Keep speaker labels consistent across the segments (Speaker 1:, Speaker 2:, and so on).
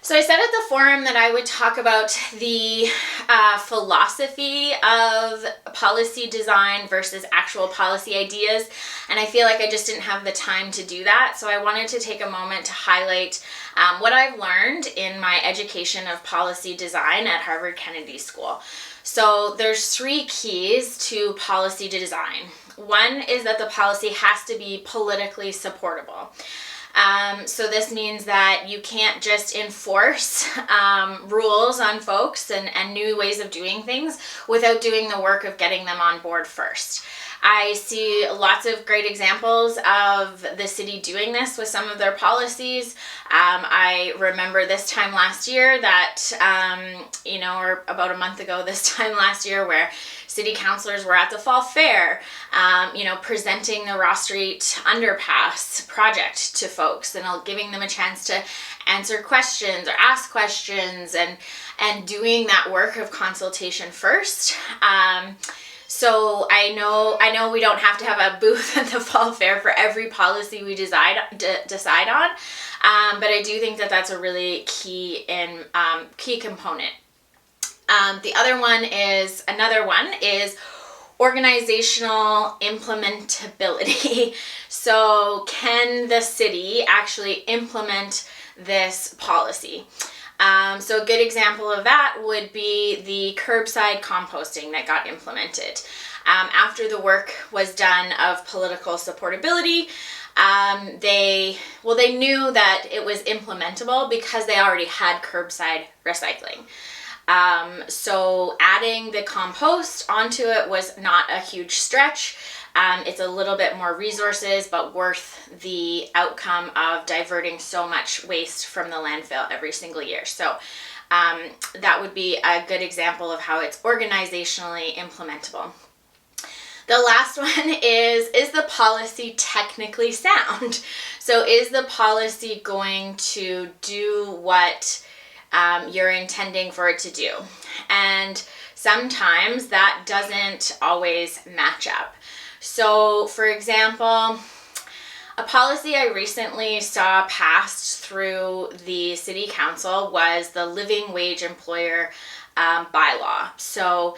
Speaker 1: So I said at the forum that I would talk about the philosophy of policy design versus actual policy ideas, and I feel like I just didn't have the time to do that. So I wanted to take a moment to highlight what I've learned in my education of policy design at Harvard Kennedy School. So there's 3 keys to policy design. One is that the policy has to be politically supportable. So this means that you can't just enforce rules on folks and new ways of doing things without doing the work of getting them on board first. I see lots of great examples of the city doing this with some of their policies. I remember this time last year that, or about a month ago this time last year, where city councilors were at the fall fair, presenting the Ross Street underpass project to folks and giving them a chance to answer questions or ask questions and doing that work of consultation first. So I know we don't have to have a booth at the fall fair for every policy we decide on, but I do think that that's a really key component. Another one is organizational implementability. So can the city actually implement this policy? So a good example of that would be the curbside composting that got implemented. After the work was done of political supportability, they knew that it was implementable because they already had curbside recycling. So adding the compost onto it was not a huge stretch. It's a little bit more resources, but worth the outcome of diverting so much waste from the landfill every single year. So that would be a good example of how it's organizationally implementable. The last one is the policy technically sound? So is the policy going to do what you're intending for it to do? And sometimes that doesn't always match up. So, for example, a policy I recently saw passed through the city council was the living wage employer bylaw. So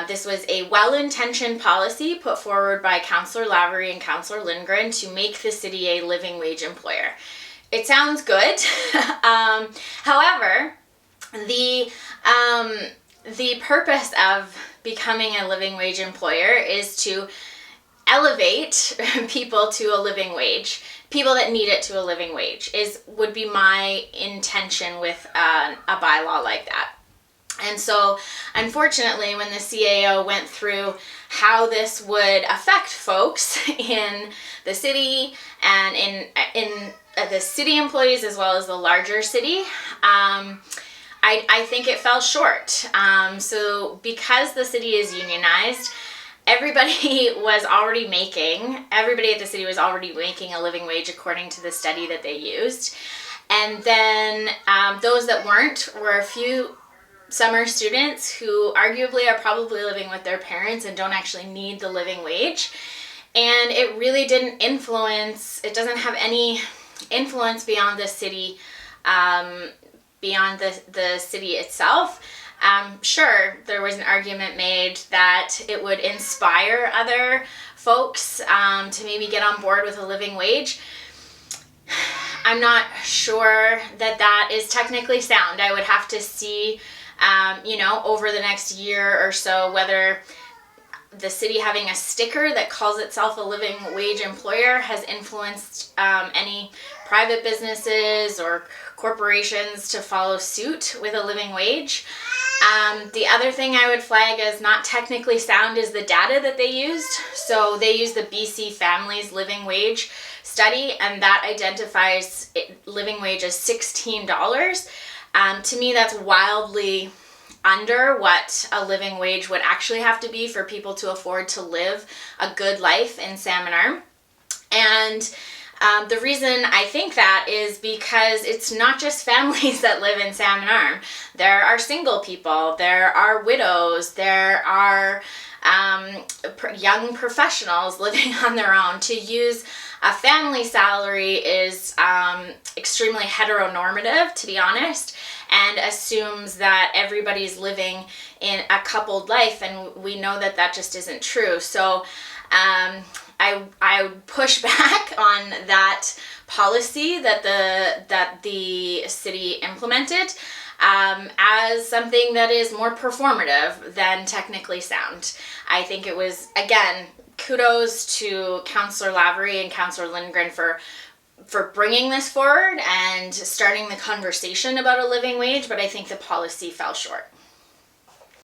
Speaker 1: this was a well-intentioned policy put forward by Councillor Lavery and Councillor Lindgren to make the city a living wage employer. It sounds good. However, the purpose of becoming a living wage employer is to elevate people to a living wage, people that need it to a living wage, would be my intention with a bylaw like that. And so, unfortunately, when the CAO went through how this would affect folks in the city and in the city employees as well as the larger city, I think it fell short. So because the city is unionized, everybody at the city was already making a living wage according to the study that they used. And then those that weren't were a few summer students who arguably are probably living with their parents and don't actually need the living wage. And it really doesn't have any influence beyond the city, beyond the city itself. Sure, there was an argument made that it would inspire other folks to maybe get on board with a living wage. I'm not sure that is technically sound. I would have to see, over the next year or so, whether the city having a sticker that calls itself a living wage employer has influenced any private businesses or corporations to follow suit with a living wage. The other thing I would flag as not technically sound is the data that they used. So they used the BC Families Living Wage study, and that identifies living wage as $16. To me, that's wildly under what a living wage would actually have to be for people to afford to live a good life in Salmon Arm. And the reason I think that is because it's not just families that live in Salmon Arm. There are single people, there are widows, there are young professionals living on their own. To use a family salary is extremely heteronormative, to be honest, and assumes that everybody's living in a coupled life, and we know that that just isn't true. So I would push back on that policy that the city implemented as something that is more performative than technically sound. I think it was, again, kudos to Councillor Lavery and Councillor Lindgren for bringing this forward and starting the conversation about a living wage, but I think the policy fell short.